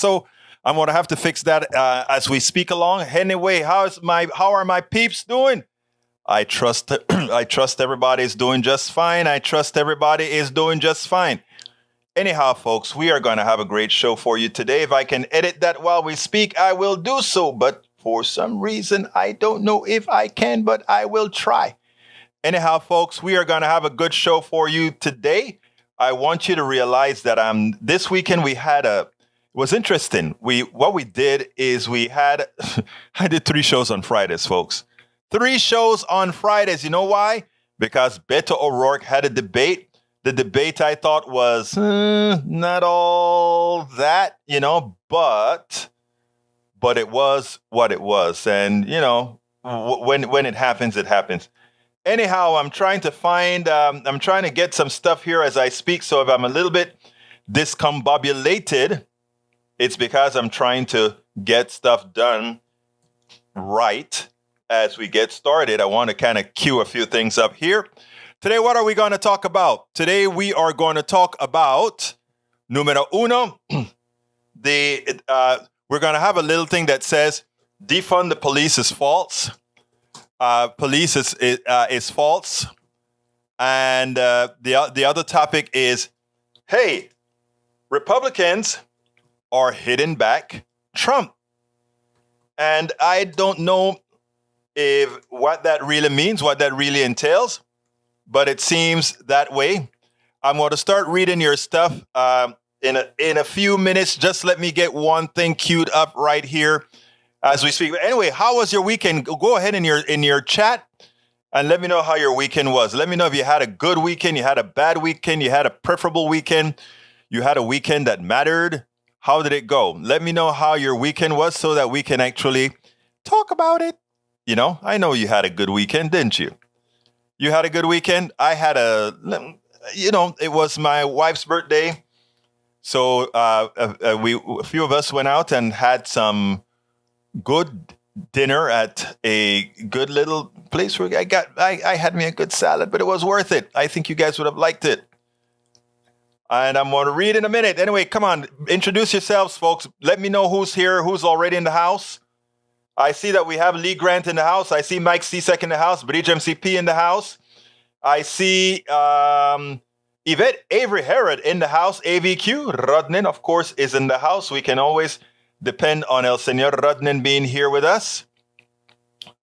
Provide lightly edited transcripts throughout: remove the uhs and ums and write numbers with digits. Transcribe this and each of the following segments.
So I'm going to have to fix that as we speak along. Anyway, how are my peeps doing? I trust everybody is doing just fine. Anyhow, folks, we are going to have a great show for you today. If I can edit that while we speak, I will do so. But for some reason, I don't know if I can, but I will try. Anyhow, folks, we are going to have a good show for you today. I want you to realize that this weekend it was interesting. What we did is I did 3 shows on Fridays, folks. 3 shows on Fridays. You know why? Because Beto O'Rourke had a debate. The debate I thought was not all that, but it was what it was. And, when it happens, it happens. Anyhow, I'm trying to get some stuff here as I speak. So if I'm a little bit discombobulated, it's because I'm trying to get stuff done right as we get started. I want to kind of cue a few things up here. Today, what are we going to talk about? Today, we are going to talk about numero uno. We're going to have a little thing that says, defund the police is false. Police is false. And the other topic is, hey, Republicans are hitting back Trump. And I don't know what that really means, what that really entails, but it seems that way. I'm going to start reading your stuff in a few minutes. Just let me get one thing queued up right here as we speak. Anyway, how was your weekend? Go ahead in your chat and let me know how your weekend was. Let me know if you had a good weekend, you had a bad weekend, you had a preferable weekend, you had a weekend that mattered. How did it go? Let me know how your weekend was so that we can actually talk about it. I know you had a good weekend, didn't you? You had a good weekend? I had it was my wife's birthday. So a few of us went out and had some good dinner at a good little place where I had me a good salad, but it was worth it. I think you guys would have liked it. And I'm going to read in a minute. Anyway, come on, introduce yourselves, folks. Let me know who's here, who's already in the house. I see that we have Lee Grant in the house. I see Mike Cesek in the house, Bridge MCP in the house. I see Yvette Avery Herod in the house, AVQ. Rodnin, of course, is in the house. We can always depend on El Senor Rodnin being here with us.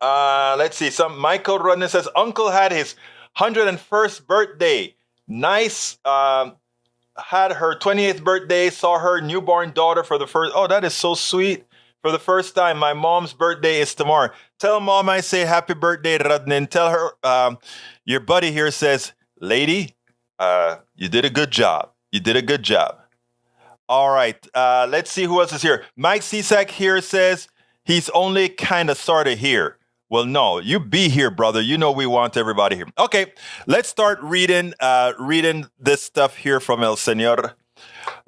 Let's see. Michael Rodnin says, Uncle had his 101st birthday. Nice. Had her 28th birthday, saw her newborn daughter for the first. Oh, that is so sweet. For the first time. My mom's birthday is tomorrow. Tell mom I say happy birthday, Radnin. Tell her your buddy here says, lady, you did a good job. You did a good job. All right. Let's see who else is here. Mike Cesek here says he's only kind of sort of here. Well, no, you be here, brother. We want everybody here. Okay, let's start reading this stuff here from El Senor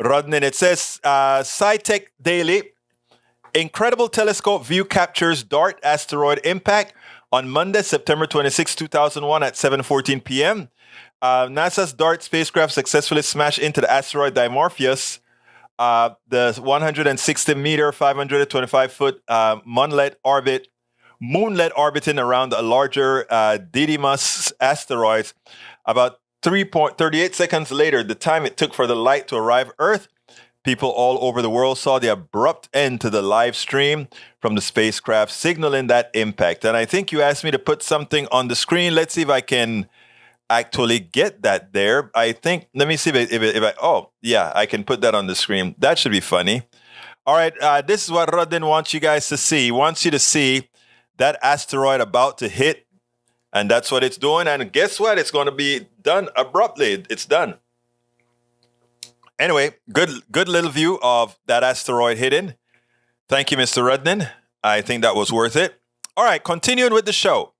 Rodnin. It says, SciTech Daily, incredible telescope view captures DART asteroid impact on Monday, September 26, 2001 at 7:14 p.m. NASA's DART spacecraft successfully smashed into the asteroid Dimorpheus, the 160-meter, 525-foot moonlet orbiting around a larger Didymos asteroid. About 3.38 seconds later, the time it took for the light to arrive Earth, people all over the world saw the abrupt end to the live stream from the spacecraft, signaling that impact. And I think you asked me to put something on the screen. Let's see if I can actually get that there. Let me see if I can put that on the screen. That should be funny. All right, this is what Rodin wants you guys to see. He wants you to see that asteroid about to hit, and that's what it's doing. And guess what? It's going to be done abruptly. It's done. Anyway, good little view of that asteroid hitting. Thank you, Mr. Rodnin. I think that was worth it. All right, continuing with the show.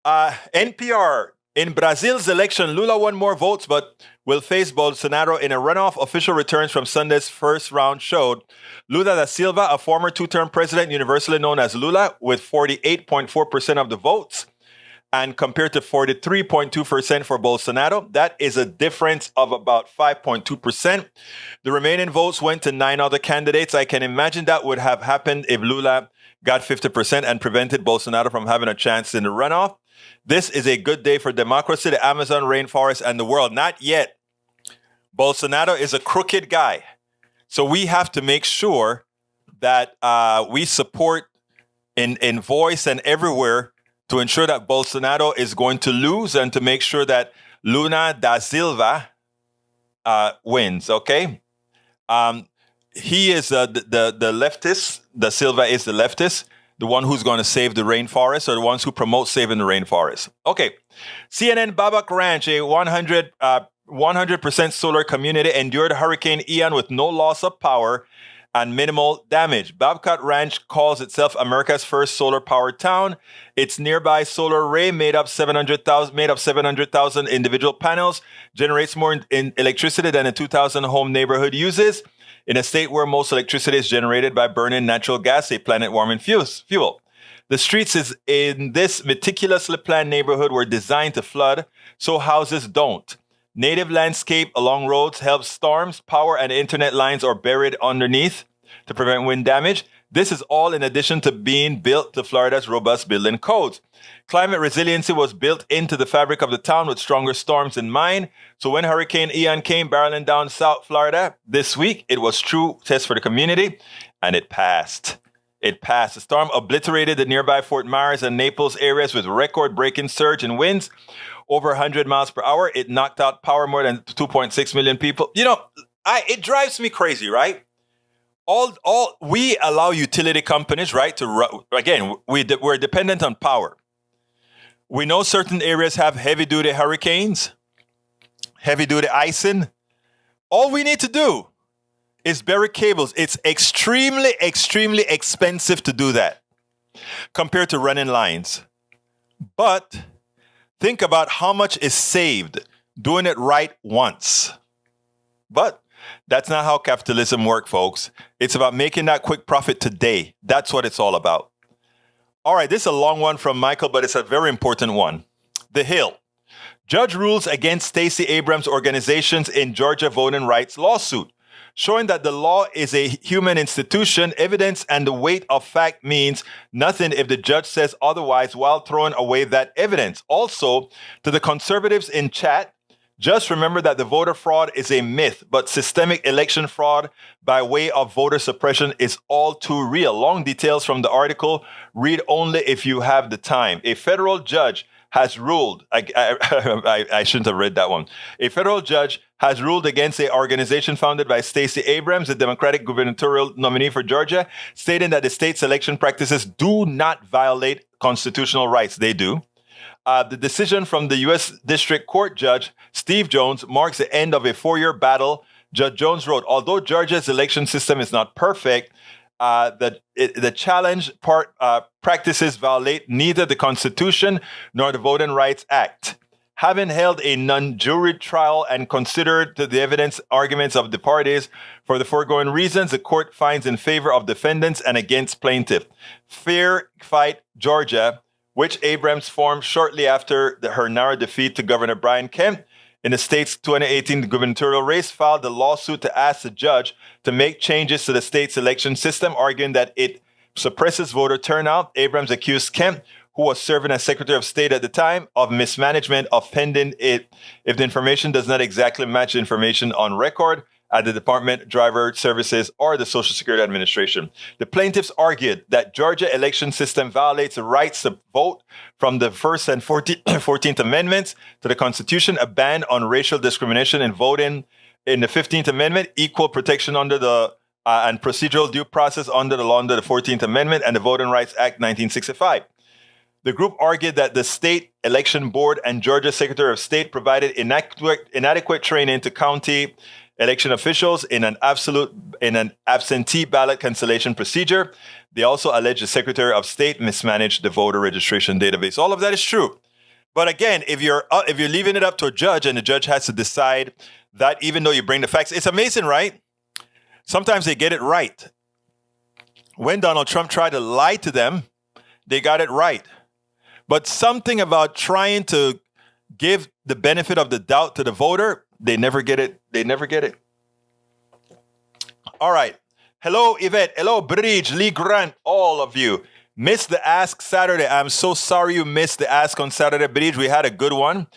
NPR. In Brazil's election, Lula won more votes but will face Bolsonaro in a runoff. Official returns from Sunday's first round showed Lula da Silva, a former two-term president universally known as Lula, with 48.4% of the votes, and compared to 43.2% for Bolsonaro. That is a difference of about 5.2%. The remaining votes went to 9 other candidates. I can imagine that would have happened if Lula got 50% and prevented Bolsonaro from having a chance in the runoff. This is a good day for democracy, the Amazon rainforest, and the world. Not yet. Bolsonaro is a crooked guy. So we have to make sure that we support in voice and everywhere to ensure that Bolsonaro is going to lose and to make sure that Lula da Silva wins, okay? He is the leftist. Da Silva is the leftist, the one who's going to save the rainforest, or the ones who promote saving the rainforest. Okay, CNN Babak Ranch, a 100% solar community, endured Hurricane Ian with no loss of power and minimal damage. Babcock Ranch calls itself America's first solar-powered town. Its nearby solar array, made of 700,000 individual panels, generates more in electricity than a 2,000-home neighborhood uses, in a state where most electricity is generated by burning natural gas, a planet-warming fuel. The streets in this meticulously planned neighborhood were designed to flood, so houses don't. Native landscape along roads helps storms. Power and internet lines are buried underneath to prevent wind damage. This is all in addition to being built to Florida's robust building codes. Climate resiliency was built into the fabric of the town with stronger storms in mind. So when Hurricane Ian came barreling down South Florida this week, it was true test for the community, and it passed. It passed. The storm obliterated the nearby Fort Myers and Naples areas with record-breaking surge in winds over 100 miles per hour. It knocked out power more than 2.6 million people. You know, it drives me crazy, right? We allow utility companies, right, we're dependent on power. We know certain areas have heavy-duty hurricanes, heavy-duty icing. All we need to do is bury cables. It's extremely, extremely expensive to do that compared to running lines. But think about how much is saved doing it right once. But that's not how capitalism works, folks. It's about making that quick profit today. That's what it's all about. All right, this is a long one from Michael, but it's a very important one. The Hill. Judge rules against Stacey Abrams' organizations in Georgia voting rights lawsuit, showing that the law is a human institution. Evidence and the weight of fact means nothing if the judge says otherwise, while throwing away that evidence. Also, to the conservatives in chat, just remember that the voter fraud is a myth, but systemic election fraud by way of voter suppression is all too real. Long details from the article. Read only if you have the time. A federal judge has ruled, I shouldn't have read that one. A federal judge has ruled against an organization founded by Stacey Abrams, the Democratic gubernatorial nominee for Georgia, stating that the state's election practices do not violate constitutional rights. They do. The decision from the U.S. District Court Judge Steve Jones marks the end of a 4-year battle. Judge Jones wrote, although Georgia's election system is not perfect, the challenge practices violate neither the Constitution nor the Voting Rights Act. Having held a non-juried trial and considered the evidence arguments of the parties for the foregoing reasons, the court finds in favor of defendants and against plaintiff. Fair Fight Georgia, which Abrams formed shortly after her narrow defeat to Governor Brian Kemp in the state's 2018 gubernatorial race, filed a lawsuit to ask the judge to make changes to the state's election system, arguing that it suppresses voter turnout. Abrams accused Kemp, who was serving as Secretary of State at the time, of mismanagement of pending it if the information does not exactly match the information on record at the Department Driver Services or the Social Security Administration. The plaintiffs argued that Georgia election system violates the rights to vote from the First and 14th Amendments to the Constitution, a ban on racial discrimination in voting in the 15th Amendment, equal protection under the and procedural due process under the law under the 14th Amendment and the Voting Rights Act 1965. The group argued that the state election board and Georgia Secretary of State provided inadequate training to county election officials in an absentee ballot cancellation procedure. They also alleged the Secretary of State mismanaged the voter registration database. All of that is true. But again, if you're leaving it up to a judge and the judge has to decide that, even though you bring the facts, it's amazing, right? Sometimes they get it right. When Donald Trump tried to lie to them, they got it right. But something about trying to give the benefit of the doubt to the voter, they never get it. They never get it. All right. Hello, Yvette. Hello, Bridge, Lee Grant, all of you. Missed the Ask Saturday. I'm so sorry you missed the Ask on Saturday, Bridge. We had a good one.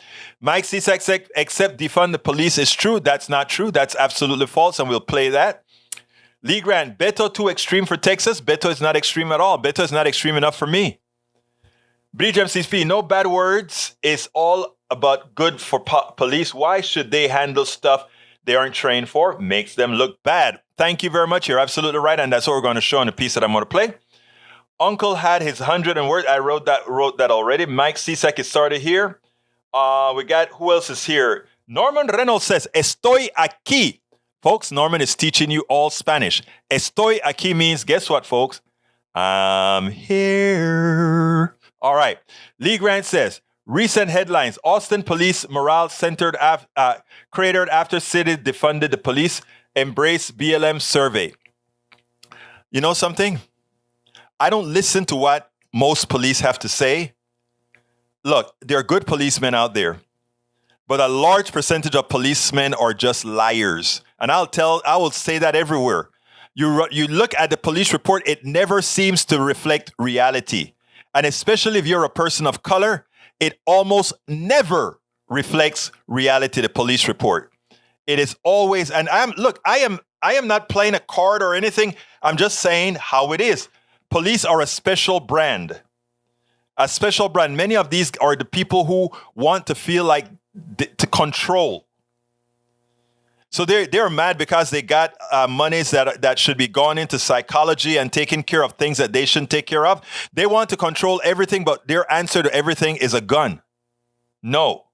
Mike Cisak, except defund the police is true. That's not true. That's absolutely false, and we'll play that. Lee Grant, Beto too extreme for Texas. Beto is not extreme at all. Beto is not extreme enough for me. Bridge MCP, no bad words. It's all about good for police. Why should they handle stuff they aren't trained for? Makes them look bad. Thank you very much. You're absolutely right. And that's what we're going to show in the piece that I'm going to play. Uncle had his 100 words. I wrote that already. Mike Cisak is started here. We got, who else is here? Norman Reynolds says, estoy aquí. Folks, Norman is teaching you all Spanish. Estoy aquí means, guess what, folks? I'm here. All right. Lee Grant says, recent headlines. Austin Police Morale cratered after city defunded the police. Embrace BLM survey. You know something? I don't listen to what most police have to say. Look, there are good policemen out there, but a large percentage of policemen are just liars. And I will say that everywhere. You look at the police report, it never seems to reflect reality. And especially if you're a person of color, it almost never reflects reality, the police report. It is always, and I am not playing a card or anything. I'm just saying how it is. Police are a special brand. A special brand. Many of these are the people who want to feel like to control. So they're mad because they got monies that should be gone into psychology and taking care of things that they shouldn't take care of. They want to control everything, but their answer to everything is a gun. No.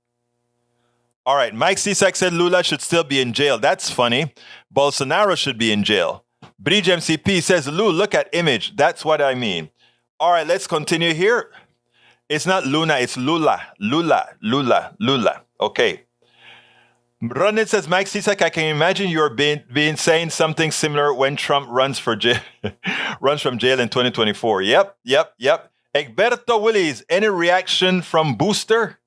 All right, Mike Cisak said Lula should still be in jail. That's funny. Bolsonaro should be in jail. Bridge MCP says, Lou, look at image. That's what I mean. All right, let's continue here. It's not Luna, it's Lula. Lula. Okay. Ronan says, Mike Cisak, I can imagine you're being saying something similar when Trump runs from jail in 2024. Yep. Egberto Willis, any reaction from booster?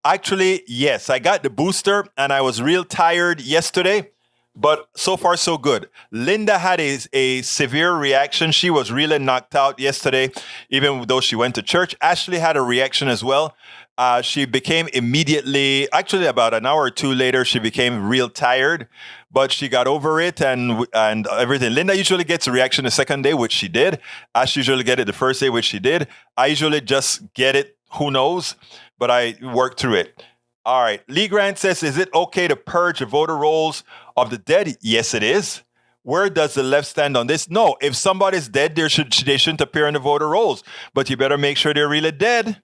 Actually, yes, I got the booster and I was real tired yesterday, but so far so good. Linda had a severe reaction. She was really knocked out yesterday, even though she went to church. Ashley had a reaction as well. She became immediately, actually about an hour or two later, she became real tired, but she got over it and everything. Linda usually gets a reaction the second day, which she did. Ash usually get it the first day, which she did. I usually just get it, who knows, but I worked through it. All right. Lee Grant says, is it okay to purge the voter rolls of the dead? Yes, it is. Where does the left stand on this? No, if somebody's dead, they shouldn't appear in the voter rolls, but you better make sure they're really dead.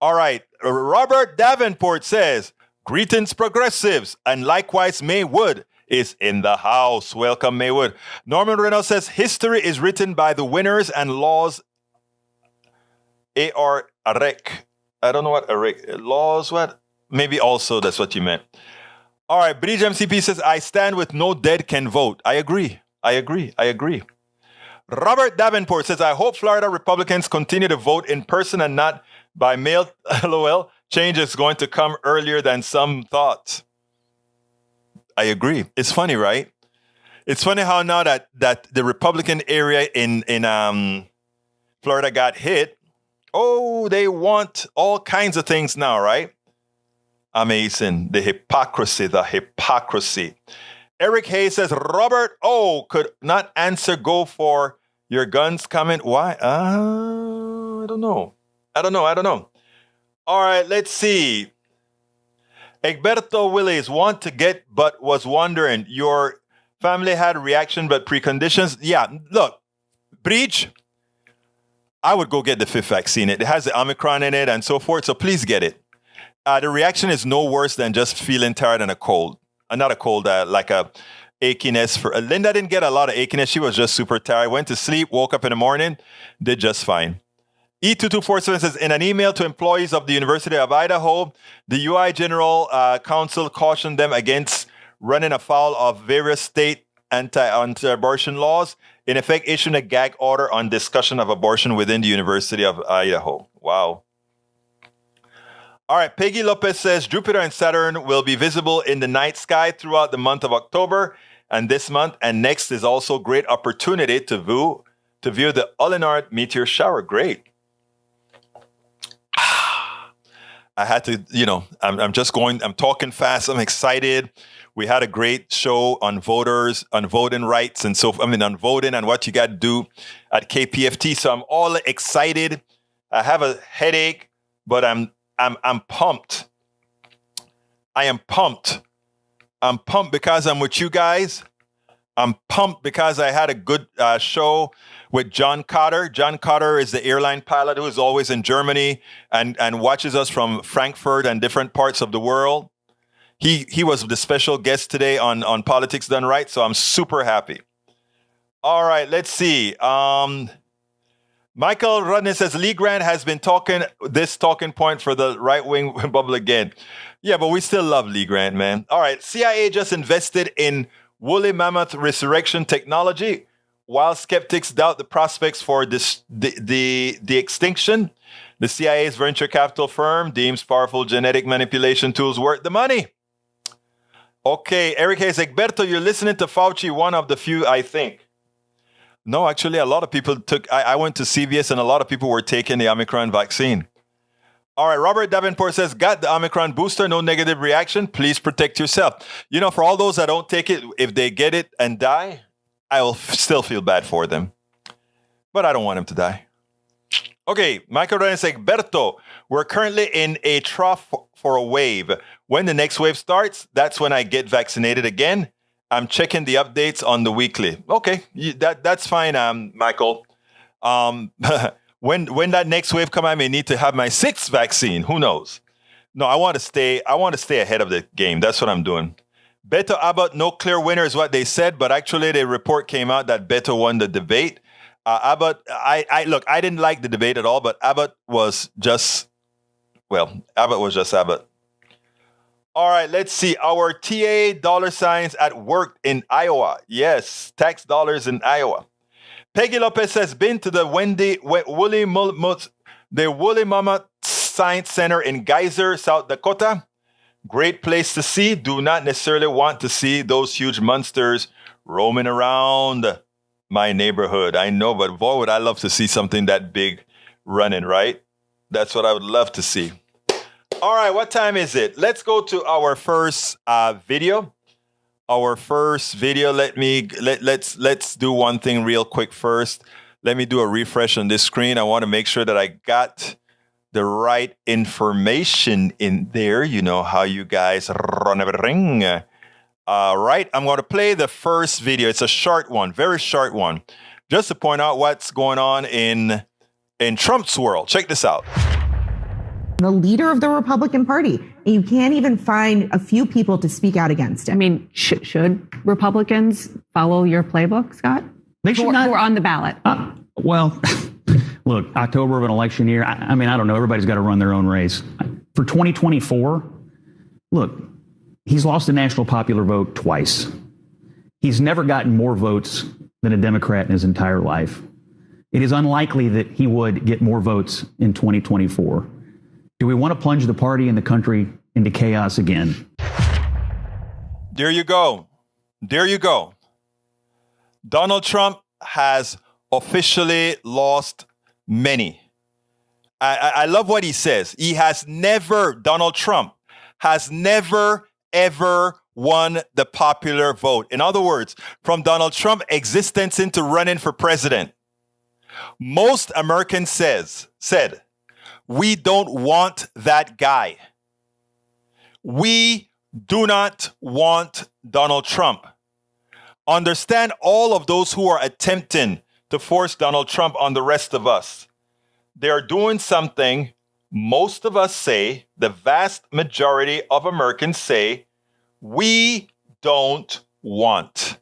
All right. Robert Davenport says, greetings, progressives, and likewise Maywood is in the house. Welcome, Maywood. Norman Reynolds says, history is written by the winners and laws are arek. I don't know what arek. Laws what? Maybe also that's what you meant. All right. Bridge MCP says, I stand with no dead can vote. I agree. Robert Davenport says, I hope Florida Republicans continue to vote in person and not by mail. LOL. Change is going to come earlier than some thought. I agree. It's funny, right? It's funny how now that the Republican area in Florida got hit, they want all kinds of things now, right? Amazing. The hypocrisy. Eric Hayes says, Robert could not answer go for your guns comment. Why? I don't know. All right, let's see. Egberto Willis want to get but was wondering. Your family had a reaction but preconditions. Yeah, look, Breach, I would go get the 5th vaccine. It has the Omicron in it and so forth, so please get it. The reaction is no worse than just feeling tired and a cold. Not a cold, like a achiness. Linda didn't get a lot of achiness. She was just super tired. Went to sleep, woke up in the morning, did just fine. E2247 says, in an email to employees of the University of Idaho, the UI General Counsel cautioned them against running afoul of various state anti-abortion laws, in effect issuing a gag order on discussion of abortion within the University of Idaho. Wow. All right, Peggy Lopez says Jupiter and Saturn will be visible in the night sky throughout the month of October, and this month and next is also a great opportunity to view the Olenard meteor shower. Great. I had to, I'm talking fast. I'm excited. We had a great show on voters, on voting rights, and on voting and what you got to do at KPFT. So I'm all excited. I have a headache, but I'm pumped. I am pumped. I'm pumped because I'm with you guys. I'm pumped because I had a good show with John Cotter. John Cotter is the airline pilot who is always in Germany and watches us from Frankfurt and different parts of the world. He was the special guest today on Politics Done Right, so I'm super happy. All right, let's see. Michael Rudney says Lee Grant has been talking point for the right-wing bubble again. Yeah, but we still love Lee Grant, man. All right, CIA just invested in woolly mammoth resurrection technology, while skeptics doubt the prospects for the extinction. The CIA's venture capital firm deems powerful genetic manipulation tools worth the money. Okay, Eric Hayes, Egberto, you're listening to Fauci, one of the few, I think. No, actually, a lot of people I went to CVS and a lot of people were taking the Omicron vaccine. All right, Robert Davenport says, got the Omicron booster, no negative reaction. Please protect yourself. For all those that don't take it, if they get it and die, I will still feel bad for them. But I don't want them to die. Okay, Michael Ryan says, Berto, we're currently in a trough for a wave. When the next wave starts, that's when I get vaccinated again. I'm checking the updates on the weekly. Okay, that's fine, Michael. When that next wave comes, I may need to have my 6th vaccine. Who knows? No, I want to stay ahead of the game. That's what I'm doing. Beto Abbott, no clear winner is what they said, but actually the report came out that Beto won the debate. Abbott, I didn't like the debate at all, but Abbott was just Abbott. All right, let's see. Our TA dollar signs at work in Iowa. Yes, tax dollars in Iowa. Peggy Lopez has been to the Woolly Mammoth Science Center in Geyser, South Dakota. Great place to see. Do not necessarily want to see those huge monsters roaming around my neighborhood. I know, but boy, would I love to see something that big running, right? That's what I would love to see. All right, what time is it? Let's go to our first video. Our first video, let's do one thing real quick first. Let me do a refresh on this screen. I want to make sure that I got the right information in there. You know how you guys run everything. Right, I'm going to play the first video. It's a short one, very short one, just to point out what's going on in Trump's world. Check this out. The leader of the Republican Party. And you can't even find a few people to speak out against it. I mean, should Republicans follow your playbook, Scott? They should not. Who are on the ballot? Well, look, October of an election year. I mean, I don't know. Everybody's got to run their own race. For 2024, look, he's lost the national popular vote twice. He's never gotten more votes than a Democrat in his entire life. It is unlikely that he would get more votes in 2024. Do we want to plunge the party and the country into chaos again? There you go. There you go. Donald Trump has officially lost many. I love what he says. Donald Trump has never, ever won the popular vote. In other words, from Donald Trump's existence into running for president, most Americans said, we don't want that guy. We do not want Donald Trump. Understand all of those who are attempting to force Donald Trump on the rest of us. They are doing something most of us say, the vast majority of Americans say, we don't want.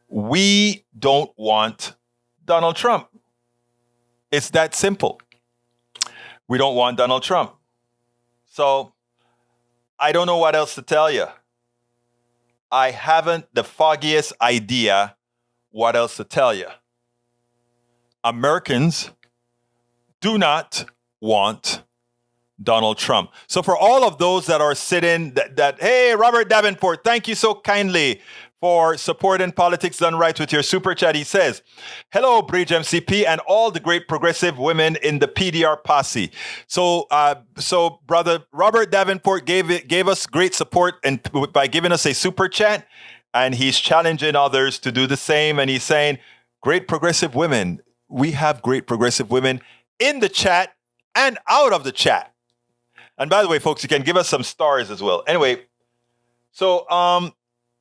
We don't want Donald Trump. It's that simple. We don't want Donald Trump. So I don't know what else to tell you. I haven't the foggiest idea what else to tell you. Americans do not want Donald Trump. So for all of those that are sitting, hey, Robert Davenport, thank you so kindly for supporting Politics Done Right with your super chat. He says, hello, Bridge MCP and all the great progressive women in the PDR posse. So brother Robert Davenport gave us great support and by giving us a super chat, and he's challenging others to do the same. And he's saying, great progressive women. We have great progressive women in the chat and out of the chat. And by the way, folks, you can give us some stars as well. Anyway, so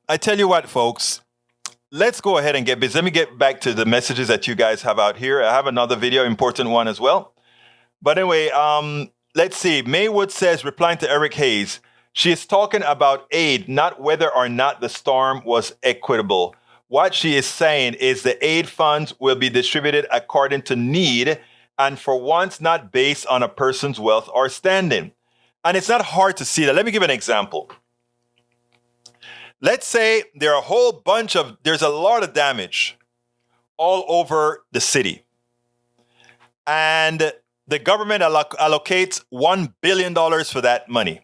I tell you what, folks, let's go ahead and get busy. Let me get back to the messages that you guys have out here. I have another video, important one as well. But anyway, let's see. Maywood says, replying to Eric Hayes, she is talking about aid, not whether or not the storm was equitable. What she is saying is the aid funds will be distributed according to need and for once not based on a person's wealth or standing. And it's not hard to see that. Let me give an example. Let's say there's a lot of damage all over the city. And the government allocates $1 billion for that money.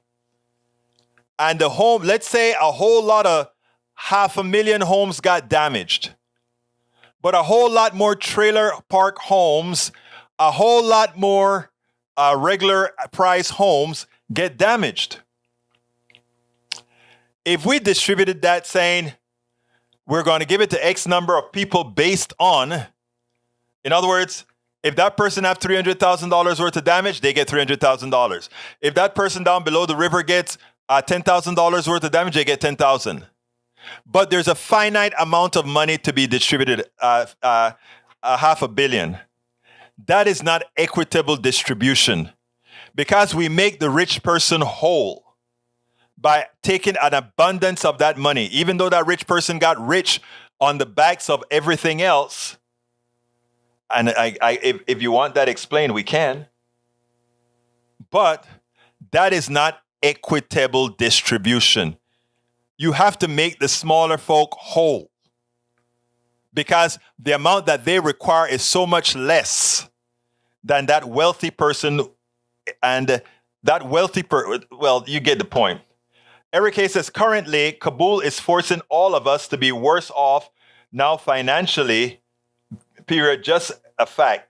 And let's say a whole lot of 500,000 homes got damaged. But a whole lot more trailer park homes, a whole lot more regular price homes get damaged. If we distributed that saying we're going to give it to X number of people based on, in other words, if that person have $300,000 worth of damage, they get $300,000. If that person down below the river gets $10,000 worth of damage, they get $10,000. But there's a finite amount of money to be distributed, $500 million. That is not equitable distribution because we make the rich person whole by taking an abundance of that money. Even though that rich person got rich on the backs of everything else, and if you want that explained, we can. But that is not equitable distribution. You have to make the smaller folk whole because the amount that they require is so much less than that wealthy person. And that wealthy well, you get the point. Eric Hayes says, currently, Kabul is forcing all of us to be worse off now financially, period, just a fact.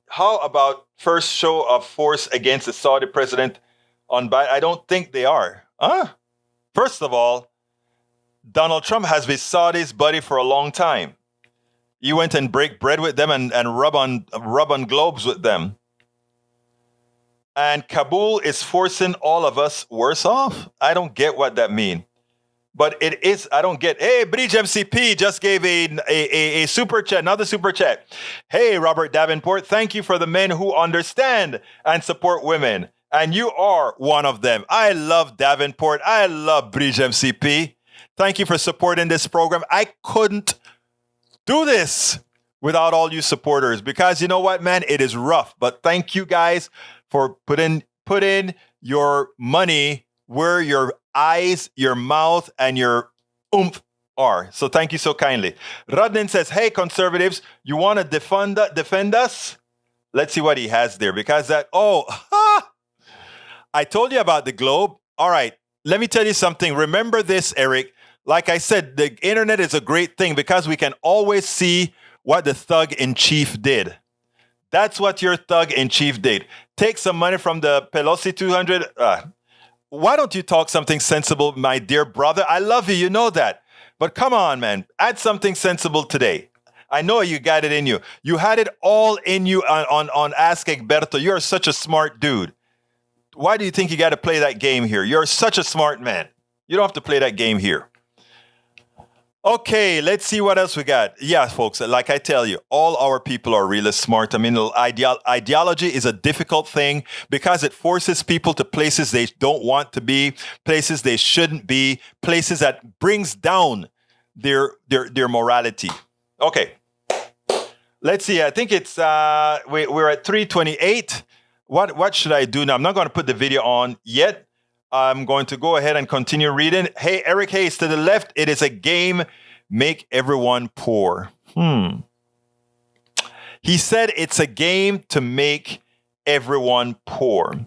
How about first show of force against the Saudi president on Biden? I don't think they are. First of all, Donald Trump has been Saudi's buddy for a long time. He went and break bread with them and rub on globes with them. And Kabul is forcing all of us worse off. I don't get what that means. But it is, I don't get, hey, Bridge MCP just gave a super chat, another super chat. Hey, Robert Davenport, thank you for the men who understand and support women. And you are one of them. I love Davenport. I love Bridge MCP. Thank you for supporting this program. I couldn't do this without all you supporters because you know what, man? It is rough. But thank you guys for put in your money where your eyes, your mouth, and your oomph are. So thank you so kindly. Rodnin says, hey, conservatives, you want to defend us? Let's see what he has there. Because I told you about the globe. All right, let me tell you something. Remember this, Eric. Like I said, the internet is a great thing because we can always see what the thug-in-chief did. That's what your thug-in-chief did. Take some money from the Pelosi 200. Why don't you talk something sensible, my dear brother? I love you. You know that. But come on, man. Add something sensible today. I know you got it in you. You had it all in you on Ask Egberto. You're such a smart dude. Why do you think you got to play that game here? You're such a smart man. You don't have to play that game here. Okay, let's see what else we got. Yeah, folks, like I tell you, all our people are really smart. I mean, ideology is a difficult thing because it forces people to places they don't want to be, places they shouldn't be, places that brings down their morality. Okay, let's see. I think it's we're at 3:28. What should I do now? I'm not going to put the video on yet, I'm going to go ahead and continue reading. Hey, Eric Hayes, to the left, it is a game, make everyone poor. He said it's a game to make everyone poor.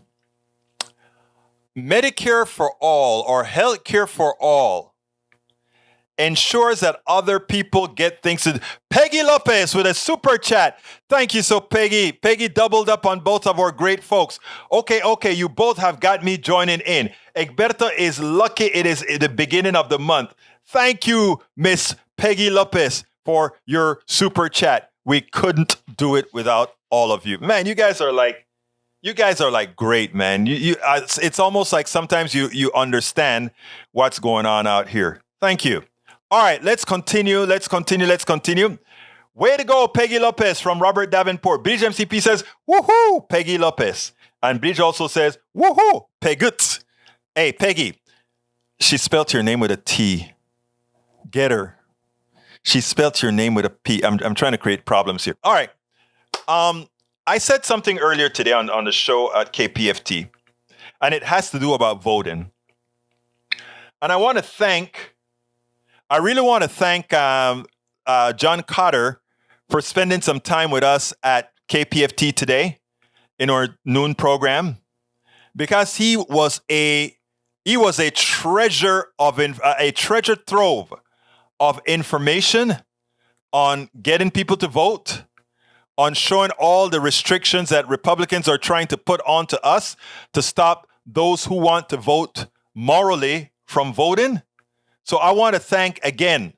Medicare for all or health care for all ensures that other people get things. Peggy Lopez with a super chat. Thank you. So Peggy doubled up on both of our great folks. Okay. You both have got me joining in. Egberto is lucky it is the beginning of the month. Thank you, Miss Peggy Lopez, for your super chat. We couldn't do it without all of you. Man, you guys are like great, man. It's almost like sometimes you understand what's going on out here. Thank you. All right, let's continue. Way to go, Peggy Lopez from Robert Davenport. Bridge MCP says, woohoo, Peggy Lopez. And Bridge also says, woohoo, Pegut. Hey, Peggy, she spelled your name with a T. Get her. She spelled your name with a P. I'm trying to create problems here. All right. I said something earlier today on the show at KPFT, and it has to do about voting. And I really want to thank John Cotter for spending some time with us at KPFT today in our noon program, because he was a treasure trove of information on getting people to vote, on showing all the restrictions that Republicans are trying to put onto us to stop those who want to vote morally from voting. So I want to thank again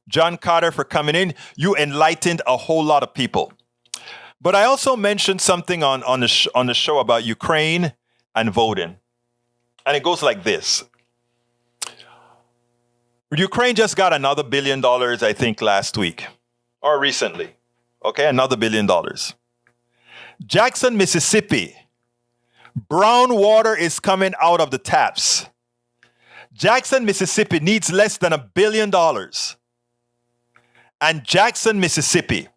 John Cotter for coming in. You enlightened a whole lot of people. But I also mentioned something on the show about Ukraine and voting. And it goes like this. Ukraine just got another $1 billion, I think, last week or recently. Okay, another $1 billion. Jackson, Mississippi. Brown water is coming out of the taps. Jackson, Mississippi needs less than $1 billion. And Jackson, Mississippi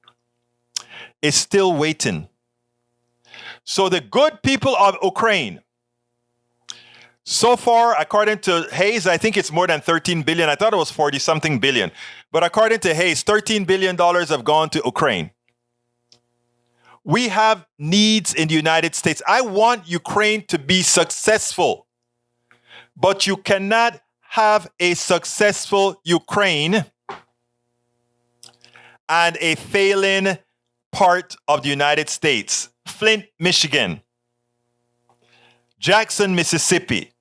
is still waiting. So the good people of Ukraine, so far, according to Hayes, I think it's more than 13 billion. I thought it was 40 something billion. But according to Hayes, $13 billion have gone to Ukraine. We have needs in the United States. I want Ukraine to be successful. But you cannot have a successful Ukraine and a failing part of the United States. Flint, Michigan. Jackson, Mississippi.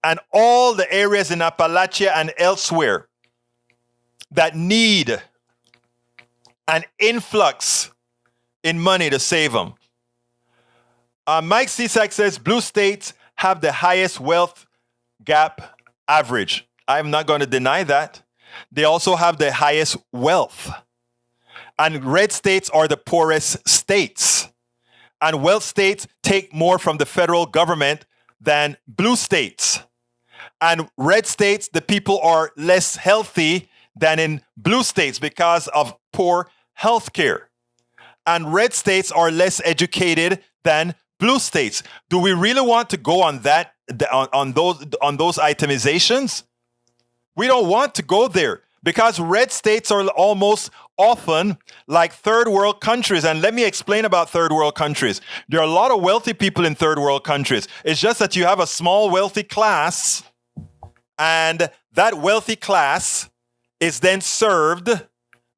And all the areas in Appalachia and elsewhere that need an influx in money to save them. Mike Cisak says blue states have the highest wealth gap average. I'm not going to deny that. They also have the highest wealth. And red states are the poorest states. And wealth states take more from the federal government than blue states. And red states, the people are less healthy than in blue states because of poor health care. And red states are less educated than blue states. Do we really want to go on that on those itemizations? We don't want to go there because red states are almost often like third world countries. And let me explain about third world countries. There are a lot of wealthy people in third world countries. It's just that you have a small wealthy class, and that wealthy class is then served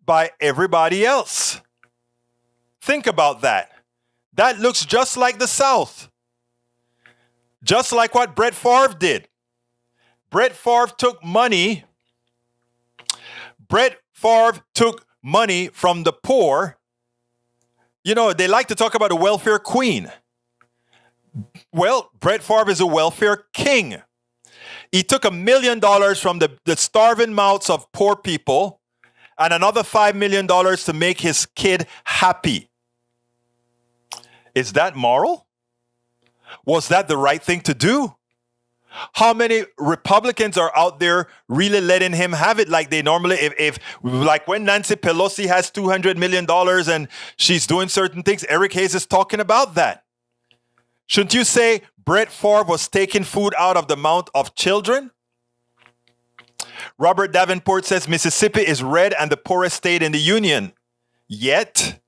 by everybody else. Think about that. That looks just like the South. Just like what Brett Favre did. Brett Favre took money from the poor. You know, they like to talk about a welfare queen. Well, Brett Favre is a welfare king. He took $1 million from the starving mouths of poor people and another $5 million to make his kid happy. Is that moral? Was that the right thing to do? How many Republicans are out there really letting him have it like they normally, if like when Nancy Pelosi has $200 million and she's doing certain things, Eric Hayes is talking about that. Shouldn't you say Brett Favre was taking food out of the mouth of children? Robert Davenport says Mississippi is red and the poorest state in the union. Yet,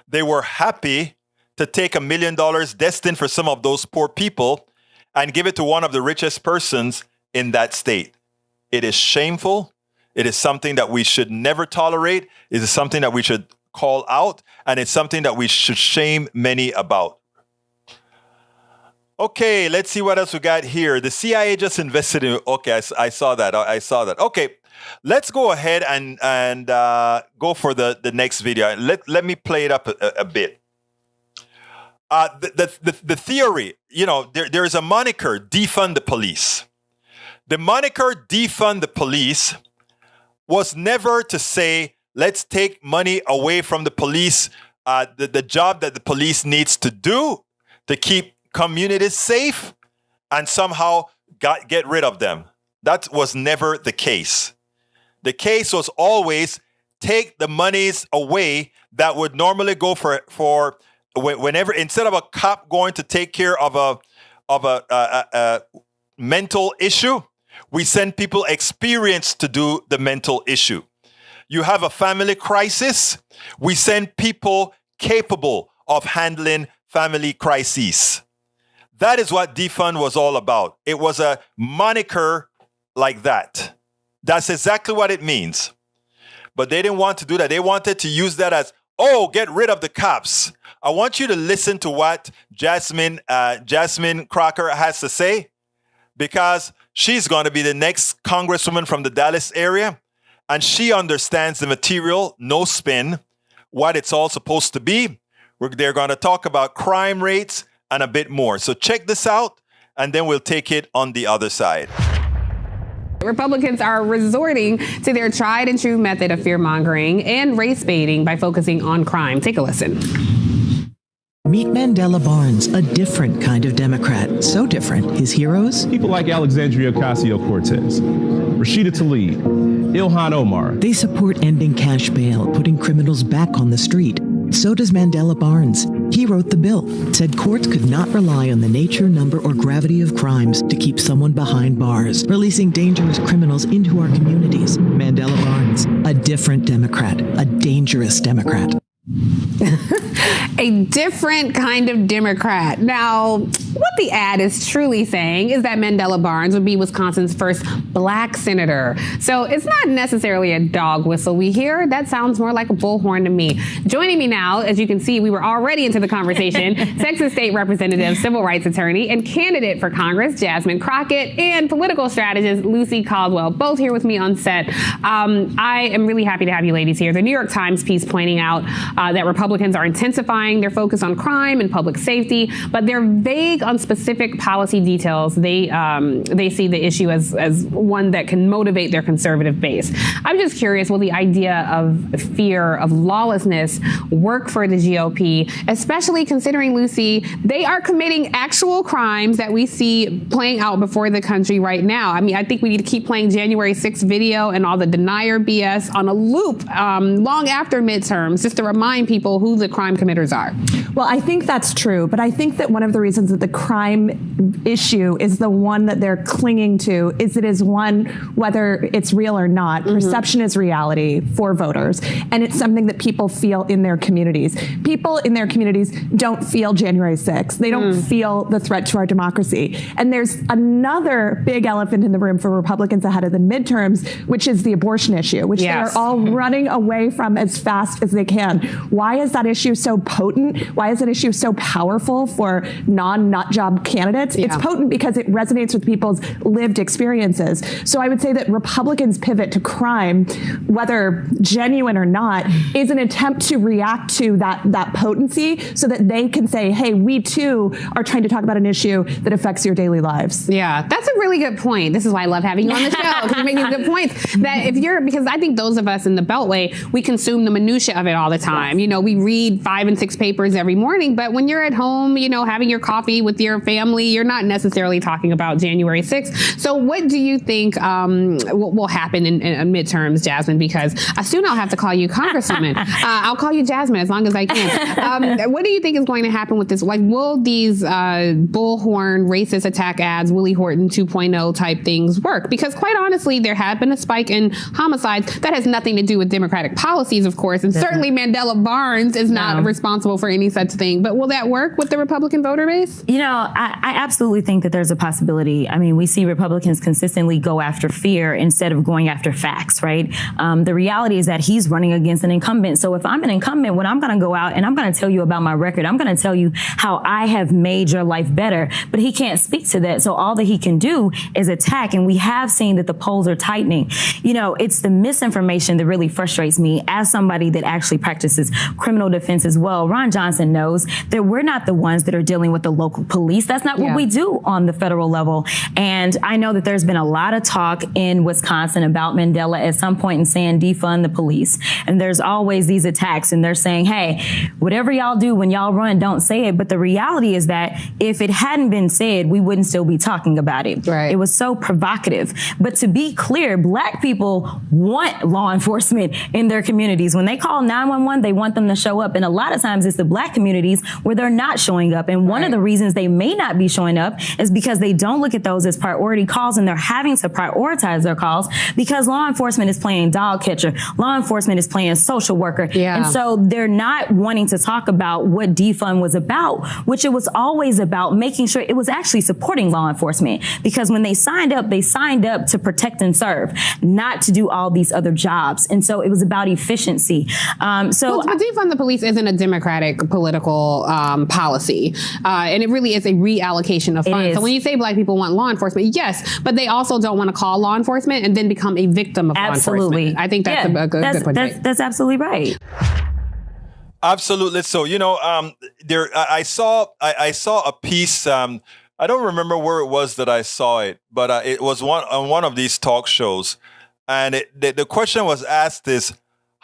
they were happy to take $1 million destined for some of those poor people and give it to one of the richest persons in that state. It is shameful. It is something that we should never tolerate. It is something that we should call out, and it's something that we should shame many about. Okay, let's see what else we got here. The CIA just invested in. Okay, I saw that. Okay, let's go ahead and go for the next video. Let me play it up a bit. The theory, there is a moniker, defund the police. The moniker defund the police was never to say, let's take money away from the police, the job that the police needs to do to keep communities safe and somehow get rid of them. That was never the case. The case was always take the monies away that would normally go for whenever, instead of a cop going to take care of a mental issue, we send people experienced to do the mental issue. You have a family crisis, we send people capable of handling family crises. That is what defund was all about. It was a moniker like that. That's exactly what it means. But they didn't want to do that. They wanted to use that as, get rid of the cops. I want you to listen to what Jasmine Crocker has to say, because she's going to be the next congresswoman from the Dallas area, and she understands the material, no spin, what it's all supposed to be. They're going to talk about crime rates and a bit more. So check this out, and then we'll take it on the other side. Republicans are resorting to their tried and true method of fear-mongering and race baiting by focusing on crime. Take a listen. Meet Mandela Barnes, a different kind of Democrat. So different, his heroes? People like Alexandria Ocasio-Cortez, Rashida Tlaib, Ilhan Omar. They support ending cash bail, putting criminals back on the street. So does Mandela Barnes. He wrote the bill, said courts could not rely on the nature, number, or gravity of crimes to keep someone behind bars, releasing dangerous criminals into our communities. Mandela Barnes, a different Democrat, a dangerous Democrat. A different kind of Democrat. Now, what the ad is truly saying is that Mandela Barnes would be Wisconsin's first black senator. So it's not necessarily a dog whistle we hear. That sounds more like a bullhorn to me. Joining me now, as you can see, we were already into the conversation, Texas State Representative, civil rights attorney, and candidate for Congress, Jasmine Crockett, and political strategist, Lucy Caldwell, both here with me on set. I am really happy to have you ladies here. The New York Times piece pointing out that Republicans are intensifying their focus on crime and public safety, but they're vague on specific policy details. They see the issue as one that can motivate their conservative base. I'm just curious, will the idea of fear of lawlessness work for the GOP, especially considering, Lucy, they are committing actual crimes that we see playing out before the country right now? I mean, I think we need to keep playing January 6th video and all the denier BS on a loop long after midterms, just to remind people who the crime committers are. Well, I think that's true, but I think that one of the reasons that the crime issue is the one that they're clinging to is it is one, whether it's real or not, perception is reality for voters, and it's something that people feel in their communities. People in their communities don't feel January 6th. They don't feel the threat to our democracy. And there's another big elephant in the room for Republicans ahead of the midterms, which is the abortion issue, which they are all running away from as fast as they can. Why is that issue so potent? Why is that issue so powerful for non-nut job candidates? It's potent because it resonates with people's lived experiences. So I would say that Republicans' pivot to crime, whether genuine or not, is an attempt to react to that potency so that they can say, hey, we too are trying to talk about an issue that affects your daily lives. Yeah, that's a really good point. This is why I love having you on the show, because you're making good points. Because I think those of us in the Beltway, we consume the minutia of it all the time. You know, we read 5 and 6 politics papers every morning. But when you're at home, having your coffee with your family, you're not necessarily talking about January 6th. So what do you think will happen in midterms, Jasmine? Because soon I'll have to call you Congresswoman. I'll call you Jasmine as long as I can. What do you think is going to happen with this? Like, will these bullhorn racist attack ads, Willie Horton 2.0 type things work? Because quite honestly, there have been a spike in homicides that has nothing to do with Democratic policies, of course. And certainly Mandela Barnes is not responsible for any such thing. But will that work with the Republican voter base? I absolutely think that there's a possibility. I mean, we see Republicans consistently go after fear instead of going after facts, right? The reality is that he's running against an incumbent. So if I'm an incumbent, when I'm going to go out and I'm going to tell you about my record, I'm going to tell you how I have made your life better. But he can't speak to that. So all that he can do is attack. And we have seen that the polls are tightening. It's the misinformation that really frustrates me as somebody that actually practices criminal defense as well. Ron Johnson knows that we're not the ones that are dealing with the local police. That's not what we do on the federal level. And I know that there's been a lot of talk in Wisconsin about Mandela at some point in saying defund the police. And there's always these attacks and they're saying, hey, whatever y'all do when y'all run, don't say it. But the reality is that if it hadn't been said, we wouldn't still be talking about it. Right. It was so provocative. But to be clear, Black people want law enforcement in their communities. When they call 911, they want them to show up. And a lot of times it's the Black communities where they're not showing up. And one of the reasons they may not be showing up is because they don't look at those as priority calls and they're having to prioritize their calls because law enforcement is playing dog catcher. Law enforcement is playing social worker. Yeah. And so they're not wanting to talk about what defund was about, which it was always about making sure it was actually supporting law enforcement. Because when they signed up to protect and serve, not to do all these other jobs. And so it was about efficiency. But defund the police isn't a Democratic political policy. And it really is a reallocation of funds. So when you say Black people want law enforcement, yes, but they also don't want to call law enforcement and then become a victim of law enforcement. I think that's a good point. That's absolutely right. Absolutely. So, I saw a piece. I don't remember where it was that I saw it, but it was on one of these talk shows. And the question was asked is,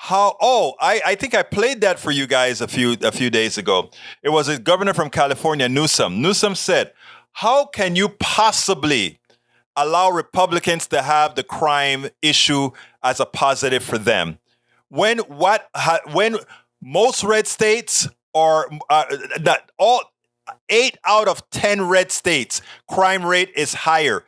I think I played that for you guys a few days ago. It was a governor from California, Newsom. Newsom said, how can you possibly allow Republicans to have the crime issue as a positive for them? When most red states are that all 8 out of 10 red states, crime rate is higher.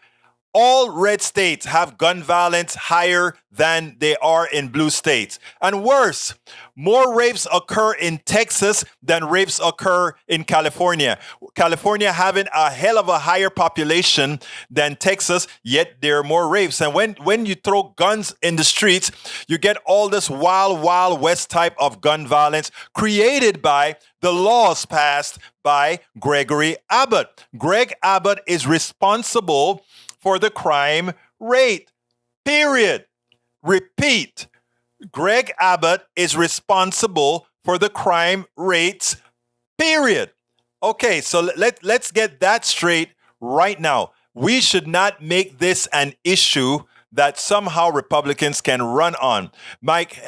All red states have gun violence higher than they are in blue states. And worse, more rapes occur in Texas than rapes occur in California. California having a hell of a higher population than Texas, yet there are more rapes. And when you throw guns in the streets, you get all this wild, wild west type of gun violence created by the laws passed by Gregory Abbott. Greg Abbott is responsible for the crime rate, period. Repeat, Greg Abbott is responsible for the crime rates, period. Okay, so let's get that straight right now. We should not make this an issue that somehow Republicans can run on. Mike,